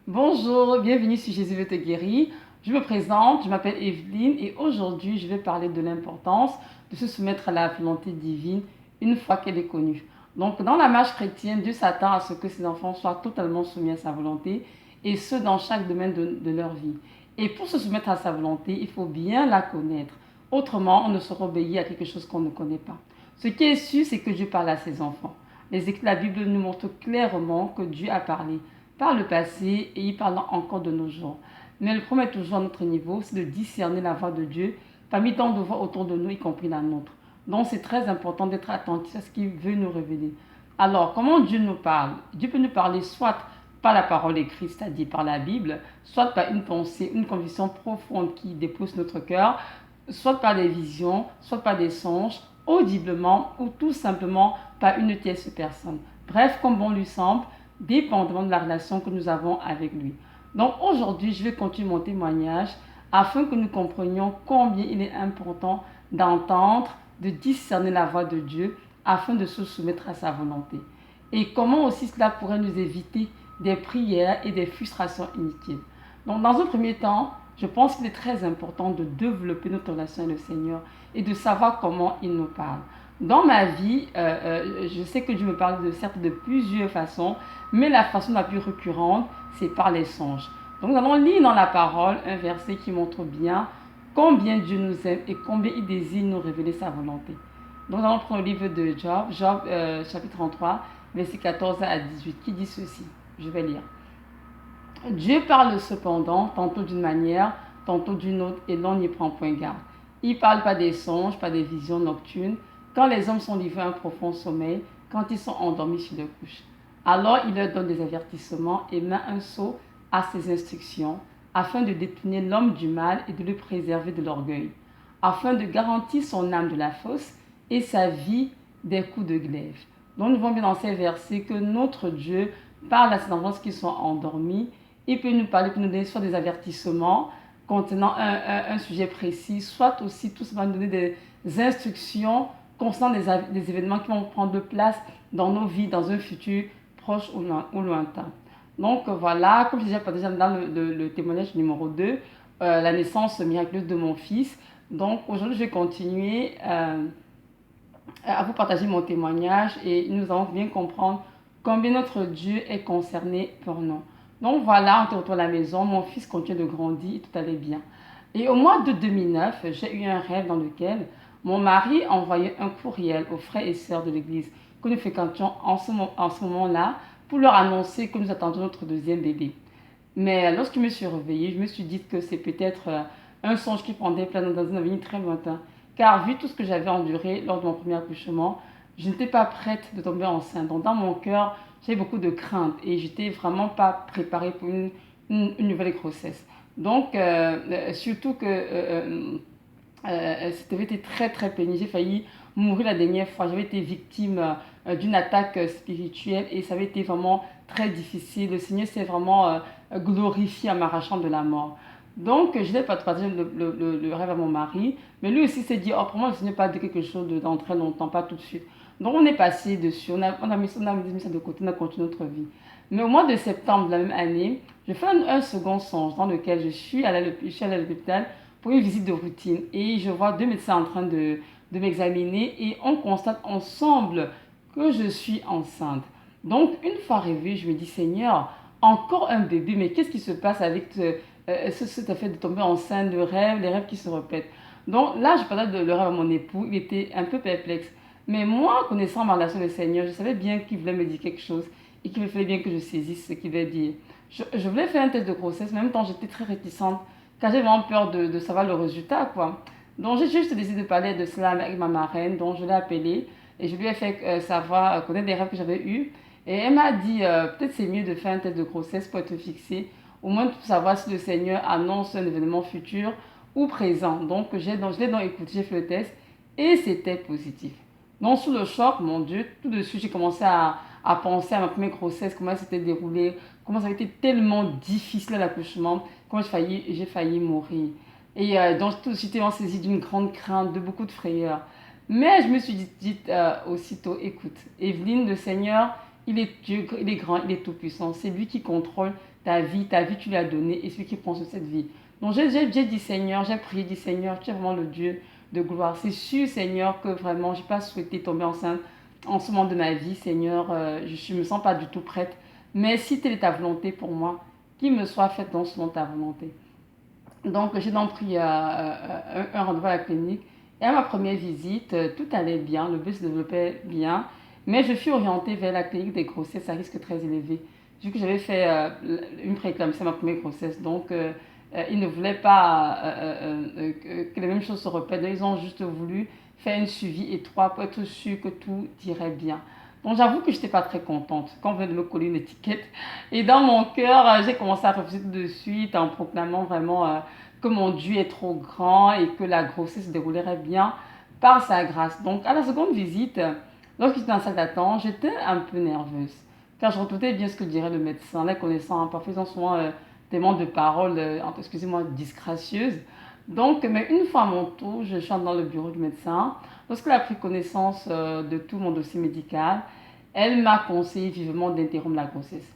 Bonjour, bienvenue sur Jésus veut te guérir. Je me présente, je m'appelle Evelyne et aujourd'hui je vais parler de l'importance de se soumettre à la volonté divine une fois qu'elle est connue. Donc dans la marche chrétienne, Dieu s'attend à ce que ses enfants soient totalement soumis à sa volonté et ce dans chaque domaine de leur vie. Et pour se soumettre à sa volonté, il faut bien la connaître. Autrement, on ne sera obéi à quelque chose qu'on ne connaît pas. Ce qui est sûr, c'est que Dieu parle à ses enfants. Les écrits de la Bible nous montrent clairement que Dieu a parlé par le passé et il parle encore de nos jours. Mais le problème est toujours à notre niveau, c'est de discerner la voix de Dieu parmi tant de voix autour de nous, y compris la nôtre. Donc c'est très important d'être attentif à ce qu'il veut nous révéler. Alors, comment Dieu nous parle? Dieu peut nous parler soit par la parole écrite, c'est-à-dire par la Bible, soit par une pensée, une conviction profonde qui dépousse notre cœur, soit par des visions, soit par des songes, audiblement ou tout simplement par une tierce personne. Bref, comme bon lui semble, dépendamment de la relation que nous avons avec lui. Donc aujourd'hui, je vais continuer mon témoignage afin que nous comprenions combien il est important d'entendre, de discerner la voix de Dieu afin de se soumettre à sa volonté. Et comment aussi cela pourrait nous éviter des prières et des frustrations inutiles. Donc dans un premier temps, je pense qu'il est très important de développer notre relation avec le Seigneur et de savoir comment il nous parle. Dans ma vie, je sais que Dieu me parle certes de plusieurs façons, mais la façon la plus récurrente, c'est par les songes. Donc nous allons lire dans la parole un verset qui montre bien combien Dieu nous aime et combien il désire nous révéler sa volonté. Donc nous allons prendre le livre de Job, chapitre 33, versets 14 à 18, qui dit ceci. Je vais lire. Dieu parle cependant, tantôt d'une manière, tantôt d'une autre, et l'on n'y prend point garde. Il parle pas des songes, pas des visions nocturnes, quand les hommes sont livrés à un profond sommeil, quand ils sont endormis sur leur couche. Alors il leur donne des avertissements et met un sceau à ses instructions, afin de détourner l'homme du mal et de le préserver de l'orgueil, afin de garantir son âme de la fosse et sa vie des coups de glaive. Donc nous voyons bien dans ces versets que notre Dieu parle à ses enfants qui sont endormis. Il peut nous parler, peut nous donner soit des avertissements contenant un sujet précis, soit aussi tout simplement nous donner des instructions concernant des événements qui vont prendre place dans nos vies, dans un futur proche ou lointain. Donc voilà, comme je disais déjà dans le témoignage numéro 2, la naissance miraculeuse de mon fils. Donc aujourd'hui, je vais continuer à vous partager mon témoignage et nous allons bien comprendre combien notre Dieu est concerné pour nous. Donc voilà, on retourne à la maison, mon fils continue de grandir, tout allait bien. Et au mois de 2009, j'ai eu un rêve dans lequel mon mari envoyait un courriel aux frères et sœurs de l'église que nous fréquentions en ce moment-là pour leur annoncer que nous attendions notre deuxième bébé. Mais lorsque je me suis réveillée, je me suis dit que c'est peut-être un songe qui prendrait place dans un avenir très lointain. Car vu tout ce que j'avais enduré lors de mon premier accouchement, je n'étais pas prête de tomber enceinte. Donc dans mon cœur, j'avais beaucoup de crainte et j'étais vraiment pas préparée pour une nouvelle grossesse. Donc surtout que c'était été très très pénible. J'ai failli mourir la dernière fois. J'avais été victime d'une attaque spirituelle et ça avait été vraiment très difficile. Le Seigneur s'est vraiment glorifié en m'arrachant de la mort. Donc, je n'ai pas partagé le rêve à mon mari, mais lui aussi s'est dit, oh, pour moi, le Seigneur n'a pas dit quelque chose dans très longtemps, pas tout de suite. Donc, on est passé dessus, on a mis ça de côté, on a continué notre vie. Mais au mois de septembre de la même année, je fais un second songe dans lequel je suis allée à l'hôpital pour une visite de routine et je vois deux médecins en train de m'examiner et on constate ensemble que je suis enceinte. Donc, une fois réveillée, je me dis, Seigneur, encore un bébé, mais qu'est-ce qui se passe avec cet fait de tomber enceinte, de rêve, les rêves qui se répètent. Donc là, je parlais de le rêve à mon époux, il était un peu perplexe. Mais moi, connaissant ma relation avec le Seigneur, je savais bien qu'il voulait me dire quelque chose et qu'il fallait bien que je saisisse ce qu'il voulait dire. Je voulais faire un test de grossesse, mais en même temps, j'étais très réticente car j'avais vraiment peur de savoir le résultat, quoi. Donc j'ai juste décidé de parler de cela avec ma marraine, donc je l'ai appelée et je lui ai fait savoir, connaître des rêves que j'avais eus. Et elle m'a dit, peut-être c'est mieux de faire un test de grossesse pour être fixée au moins pour savoir si le Seigneur annonce un événement futur ou présent. Donc, je l'ai donc écouté, j'ai fait le test et c'était positif. Donc, sous le choc, mon Dieu, tout de suite, j'ai commencé à penser à ma première grossesse, comment elle s'était déroulée, comment ça avait été tellement difficile à l'accouchement, comment j'ai failli mourir. Et donc, tout de suite, j'étais saisi d'une grande crainte, de beaucoup de frayeur. Mais je me suis dit aussitôt, écoute, Evelyne, le Seigneur, il est Dieu, il est grand, il est tout-puissant. C'est lui qui contrôle ta vie tu lui as donné et celui qui prend sur cette vie. Donc j'ai dit Seigneur, j'ai prié, dit Seigneur, tu es vraiment le Dieu de gloire. C'est sûr Seigneur que vraiment je n'ai pas souhaité tomber enceinte en ce moment de ma vie Seigneur. Je ne me sens pas du tout prête. Mais si telle est ta volonté pour moi, qu'il me soit fait donc selon ta volonté. Donc j'ai donc pris un rendez-vous à la clinique. Et à ma première visite, tout allait bien, le bébé se développait bien. Mais je suis orientée vers la clinique des grossesses à risque très élevé. Vu que j'avais fait une prééclampsie à ma première grossesse, donc ils ne voulaient pas que les mêmes choses se répètent. Donc, ils ont juste voulu faire un suivi étroit pour être sûr que tout irait bien. Donc j'avoue que je n'étais pas très contente quand on venait de me coller une étiquette. Et dans mon cœur, j'ai commencé à refuser tout de suite en proclamant vraiment que mon Dieu est trop grand et que la grossesse se déroulerait bien par sa grâce. Donc à la seconde visite, lorsque j'étais dans la salle d'attente, j'étais un peu nerveuse. Car je redoutais bien ce que dirait le médecin, les connaissant, parfois ils ont souvent tellement de paroles, excusez-moi, disgracieuses. Donc, mais une fois à mon tour, je chante dans le bureau du médecin. Lorsqu'elle a pris connaissance de tout mon dossier médical, elle m'a conseillé vivement d'interrompre la grossesse.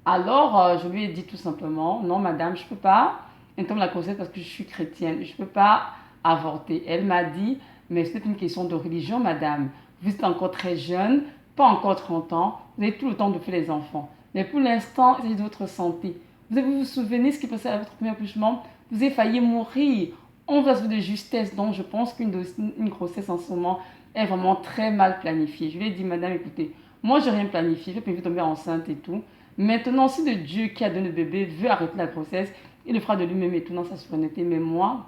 Alors, je lui ai dit tout simplement, non madame, je ne peux pas interrompre la grossesse parce que je suis chrétienne, je ne peux pas avorter. Elle m'a dit, mais c'est une question de religion madame. Vous êtes encore très jeune, pas encore 30 ans, vous avez tout le temps de faire les enfants. Mais pour l'instant, c'est de votre santé. Vous vous souvenez ce qui passait à votre premier accouchement? Vous avez failli mourir. On va de justesse. Donc, je pense qu'une grossesse en ce moment est vraiment très mal planifiée. Je lui ai dit, madame, écoutez, moi, je n'ai rien planifié. Je peux tomber enceinte et tout. Maintenant, si le Dieu qui a donné le bébé veut arrêter la grossesse, il le fera de lui-même et tout dans sa souveraineté. Mais moi,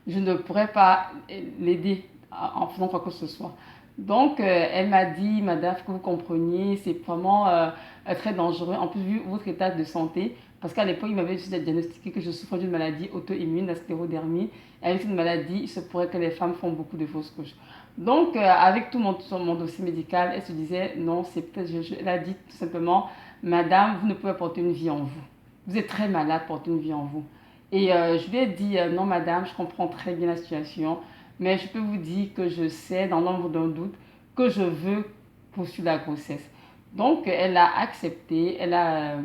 je ne pourrais pas l'aider en faisant quoi que ce soit. Donc, elle m'a dit, madame, que vous compreniez, c'est vraiment très dangereux. En plus, vu votre état de santé, parce qu'à l'époque, il m'avait juste diagnostiqué que je souffrais d'une maladie auto-immune, la sclérodermie. Et avec cette maladie, il se pourrait que les femmes font beaucoup de fausses couches. Donc, avec tout mon dossier médical, elle se disait, non, c'est peut-être, elle a dit tout simplement, madame, vous ne pouvez porter une vie en vous. Vous êtes très malade, porter une vie en vous. Et je lui ai dit, non madame, je comprends très bien la situation, mais je peux vous dire que je sais, dans l'ombre d'un doute, que je veux poursuivre la grossesse. Donc, elle a accepté, elle a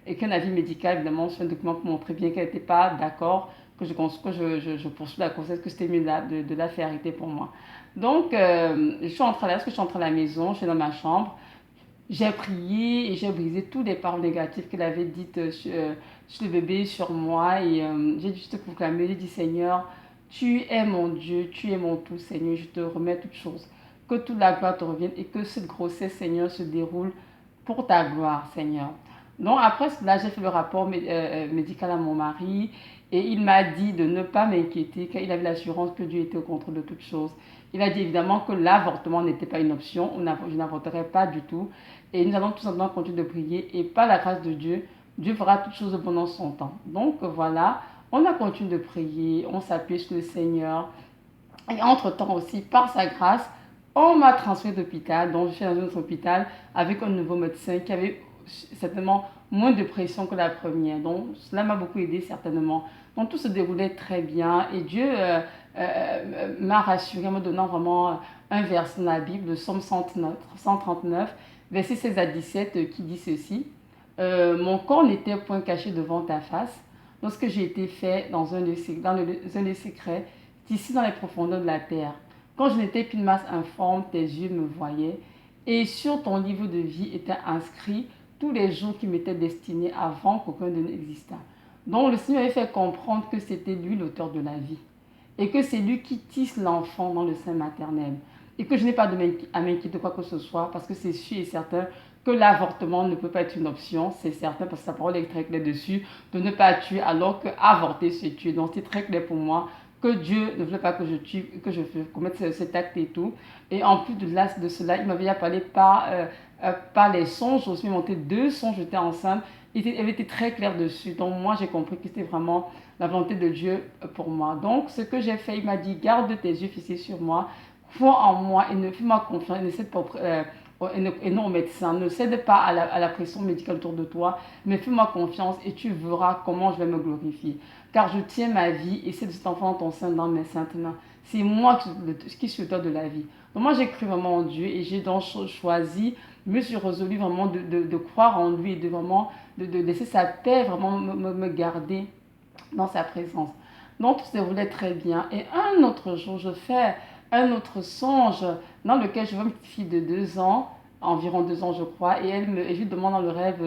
écrit un avis médical, évidemment, sur un document pour montrer bien qu'elle n'était pas d'accord, que je poursuive la grossesse, que c'était mieux de la faire arrêter pour moi. Donc, je suis entrée à la maison, je suis dans ma chambre, j'ai prié et j'ai brisé toutes les paroles négatives qu'elle avait dites sur le bébé, sur moi. Et j'ai juste proclamé, j'ai dit Seigneur, tu es mon Dieu, tu es mon tout Seigneur, je te remets toutes choses. Que toute la gloire te revienne et que cette grossesse Seigneur se déroule pour ta gloire Seigneur. Donc après cela, j'ai fait le rapport médical à mon mari et il m'a dit de ne pas m'inquiéter car il avait l'assurance que Dieu était au contrôle de toutes choses. Il a dit évidemment que l'avortement n'était pas une option, je n'avorterai pas du tout. Et nous allons tout simplement continuer de prier et par la grâce de Dieu, Dieu fera toutes choses pendant son temps. Donc voilà, on a continué de prier, on s'appuie sur le Seigneur. Et entre-temps aussi, par sa grâce, on m'a transféré d'hôpital. Donc je suis dans un autre hôpital avec un nouveau médecin qui avait certainement moins de pression que la première. Donc cela m'a beaucoup aidé certainement. Donc tout se déroulait très bien et Dieu m'a rassuré en me donnant vraiment un verset dans la Bible, le Psaume 139, versets 16 à 17, qui dit ceci. Mon corps n'était point caché devant ta face, lorsque j'ai été fait dans un lieu secret, ici dans les profondeurs de la terre. Quand je n'étais qu'une masse informe, tes yeux me voyaient, et sur ton livre de vie étaient inscrits tous les jours qui m'étaient destinés avant qu'aucun d'eux n'existât. Donc le Seigneur avait fait comprendre que c'était lui l'auteur de la vie, et que c'est lui qui tisse l'enfant dans le sein maternel, et que je n'ai pas à m'inquiéter de quoi que ce soit, parce que c'est sûr et certain que l'avortement ne peut pas être une option, c'est certain, parce que sa parole est très claire dessus, de ne pas tuer alors que avorter c'est tuer. Donc c'est très clair pour moi que Dieu ne voulait pas que je tue, que je commette cet acte et tout. Et en plus de cela, il m'avait parlé par les songes, aussi monté 2 songes, j'étais enceinte, il avait été très clair dessus. Donc moi j'ai compris que c'était vraiment la volonté de Dieu pour moi. Donc ce que j'ai fait, il m'a dit, garde tes yeux fixés sur moi, crois en moi et ne fais-moi confiance, et non au médecin. Ne cède pas à la pression médicale autour de toi, mais fais-moi confiance et tu verras comment je vais me glorifier. Car je tiens ma vie et c'est de cet enfant dans ton sein, dans mes saintes mains. C'est moi qui suis l'auteur de la vie. Donc moi j'ai cru vraiment en Dieu et j'ai donc choisi je me suis résolue vraiment de croire en lui et de vraiment de laisser sa paix vraiment me garder dans sa présence. Donc tout se déroulait très bien. Et un autre jour, je fais un autre songe dans lequel je vois une petite fille de 2 ans, environ 2 ans je crois, et je lui demande dans le rêve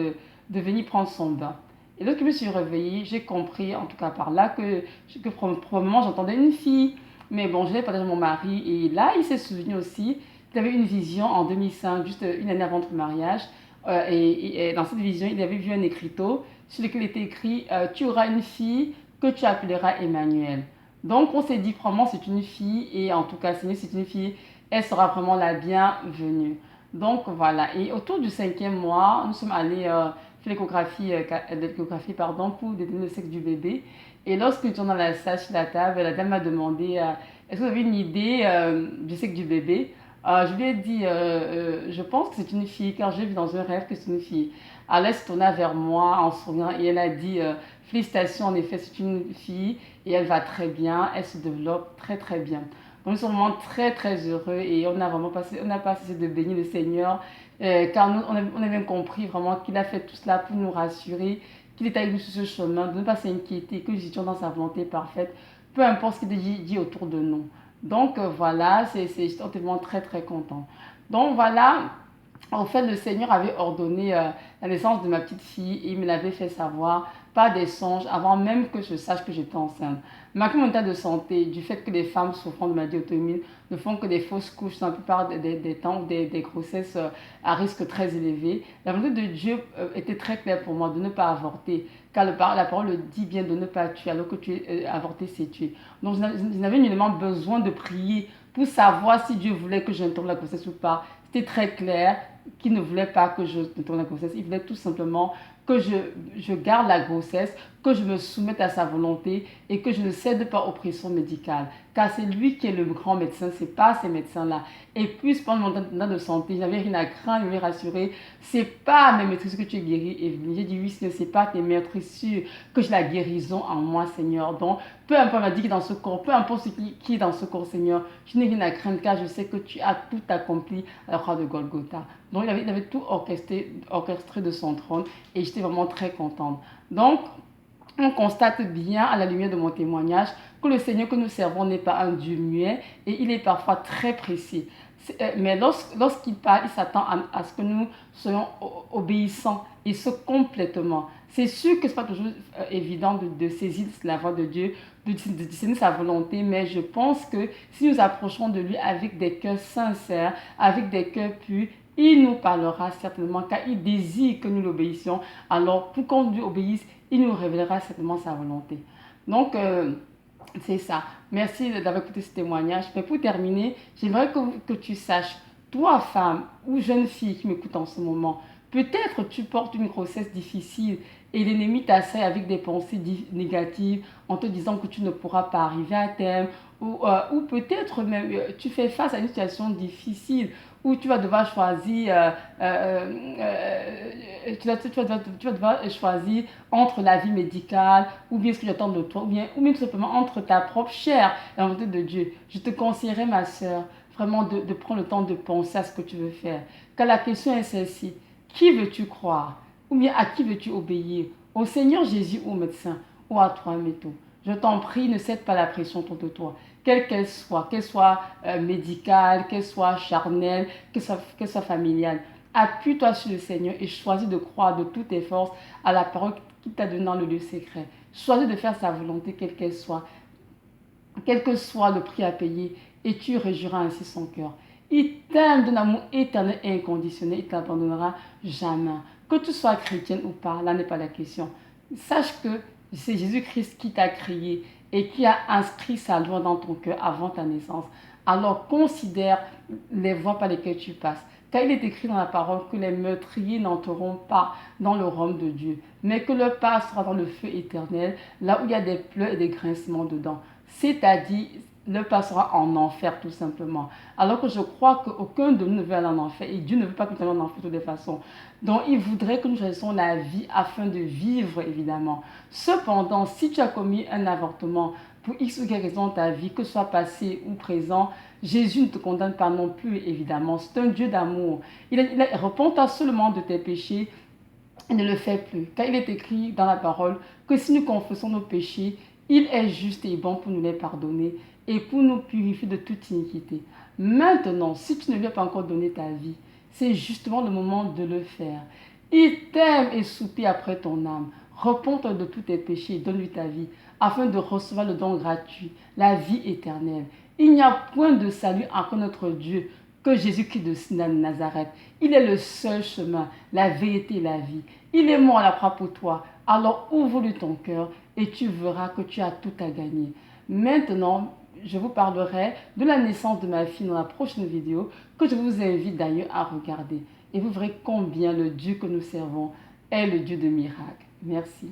de venir prendre son bain. Et lorsque je me suis réveillée, j'ai compris, en tout cas par là, que probablement j'entendais une fille. Mais bon, je l'ai partagé à mon mari. Et là, il s'est souvenu aussi qu'il avait une vision en 2005, juste une année avant notre mariage. Et dans cette vision, il avait vu un écriteau sur lequel il était écrit tu auras une fille que tu appelleras Emmanuel. Donc on s'est dit probablement c'est une fille et en tout cas c'est une fille, elle sera vraiment la bienvenue. Donc voilà, et autour du 5e mois, nous sommes allés faire l'échographie pour déterminer le sexe du bébé. Et lorsque nous sommes dans la salle sur la table, la dame m'a demandé est-ce que vous avez une idée du sexe du bébé. Je lui ai dit je pense que c'est une fille car j'ai vu dans un rêve que c'est une fille. Alors elle se tourna vers moi en souriant et elle a dit félicitations, en effet, c'est une fille et elle va très bien, elle se développe très très bien. Donc nous sommes vraiment très très heureux et on n'a pas cessé de bénir le Seigneur car on a bien compris vraiment qu'il a fait tout cela pour nous rassurer, qu'il est avec nous sur ce chemin, de ne pas s'inquiéter, que nous étions dans sa volonté parfaite, peu importe ce qu'il dit autour de nous. Donc voilà, j'étais vraiment très très content. Donc voilà, en fait, le Seigneur avait ordonné la naissance de ma petite fille et il me l'avait fait savoir par des songes avant même que je sache que j'étais enceinte. Malgré mon état de santé, du fait que les femmes souffrant de maladies auto-immunes ne font que des fausses couches dans la plupart des temps, des grossesses à risque très élevé, la volonté de Dieu était très claire pour moi de ne pas avorter. Car la parole le dit bien de ne pas tuer, alors que tu es avorté, c'est tuer. Donc je n'avais nullement besoin de prier pour savoir si Dieu voulait que j'interrompe la grossesse ou pas. C'était très clair qu'il ne voulait pas que je tourne la grossesse. Il voulait tout simplement que je garde la grossesse, que je me soumette à sa volonté et que je ne cède pas aux pressions médicales. Car c'est lui qui est le grand médecin, ce n'est pas ces médecins-là. Et puis, pendant mon état de santé, je n'avais rien à craindre, je me rassurer. Ce n'est pas à mes maîtrises que tu es guérie. Et j'ai dit oui, ce n'est pas tes maîtrises que j'ai la guérison en moi, Seigneur. Donc, peu importe la vie qui est dans ce corps, peu importe ce qui est dans ce corps, Seigneur, je n'ai rien à craindre car je sais que tu as tout accompli à la croix de Golgotha. Donc, il avait tout orchestré de son trône et j'étais vraiment très contente. Donc, on constate bien à la lumière de mon témoignage que le Seigneur que nous servons n'est pas un Dieu muet et il est parfois très précis. Mais lorsqu'il parle, il s'attend à ce que nous soyons obéissants et ce complètement. C'est sûr que ce n'est pas toujours évident de saisir la voix de Dieu, de discerner sa volonté, mais je pense que si nous approchons de lui avec des cœurs sincères, avec des cœurs purs, il nous parlera certainement car il désire que nous l'obéissions. Alors, pour qu'on lui obéisse, il nous révélera certainement sa volonté. Donc, c'est ça. Merci d'avoir écouté ce témoignage. Mais pour terminer, j'aimerais que tu saches, toi, femme ou jeune fille qui m'écoute en ce moment, peut-être tu portes une grossesse difficile et l'ennemi t'assaille avec des pensées négatives en te disant que tu ne pourras pas arriver à terme ou peut-être même tu fais face à une situation difficile où tu vas devoir choisir, tu vas devoir choisir entre la vie médicale ou bien ce que j'attends de toi ou bien tout simplement entre ta propre chair et la volonté de Dieu. Je te conseillerais, ma soeur, vraiment de prendre le temps de penser à ce que tu veux faire. Car la question est celle-ci. Qui veux-tu croire? Ou bien à qui veux-tu obéir? Au Seigneur Jésus ou au médecin? Ou à toi, Méto? Je t'en prie, ne cède pas la pression autour de toi, quelle qu'elle soit médicale, qu'elle soit charnelle, qu'elle soit familiale. Appuie-toi sur le Seigneur et choisis de croire de toutes tes forces à la parole qu'il t'a donnée dans le lieu secret. Choisis de faire sa volonté, quelle qu'elle soit, quel que soit le prix à payer, et tu réjouiras ainsi son cœur. Il t'aime d'un amour éternel et inconditionnel, il ne t'abandonnera jamais. Que tu sois chrétienne ou pas, là n'est pas la question. Sache que c'est Jésus-Christ qui t'a créé et qui a inscrit sa loi dans ton cœur avant ta naissance. Alors considère les voies par lesquelles tu passes. Car il est écrit dans la parole que les meurtriers n'entreront pas dans le royaume de Dieu, mais que leur part sera dans le feu éternel, là où il y a des pleurs et des grincements dedans. C'est-à-dire le passera en enfer tout simplement. Alors que je crois qu'aucun de nous ne veut aller en enfer et Dieu ne veut pas que nous allions en enfer de toutes les façons. Donc il voudrait que nous choisissions la vie afin de vivre évidemment. Cependant, si tu as commis un avortement pour X ou Y raison de ta vie, que ce soit passé ou présent, Jésus ne te condamne pas non plus évidemment. C'est un Dieu d'amour. Repens-toi seulement de tes péchés et ne le fait plus. Car il est écrit dans la parole que si nous confessons nos péchés, il est juste et bon pour nous les pardonner et pour nous purifier de toute iniquité. Maintenant, si tu ne lui as pas encore donné ta vie, c'est justement le moment de le faire. Il t'aime et soupire après ton âme. Repens-toi de tous tes péchés et donne-lui ta vie afin de recevoir le don gratuit, la vie éternelle. Il n'y a point de salut en notre Dieu que Jésus-Christ de Nazareth. Il est le seul chemin, la vérité et la vie. Il est mort à la croix pour toi. Alors ouvre-lui ton cœur et tu verras que tu as tout à gagner. Maintenant, je vous parlerai de la naissance de ma fille dans la prochaine vidéo que je vous invite d'ailleurs à regarder. Et vous verrez combien le Dieu que nous servons est le Dieu de miracles. Merci.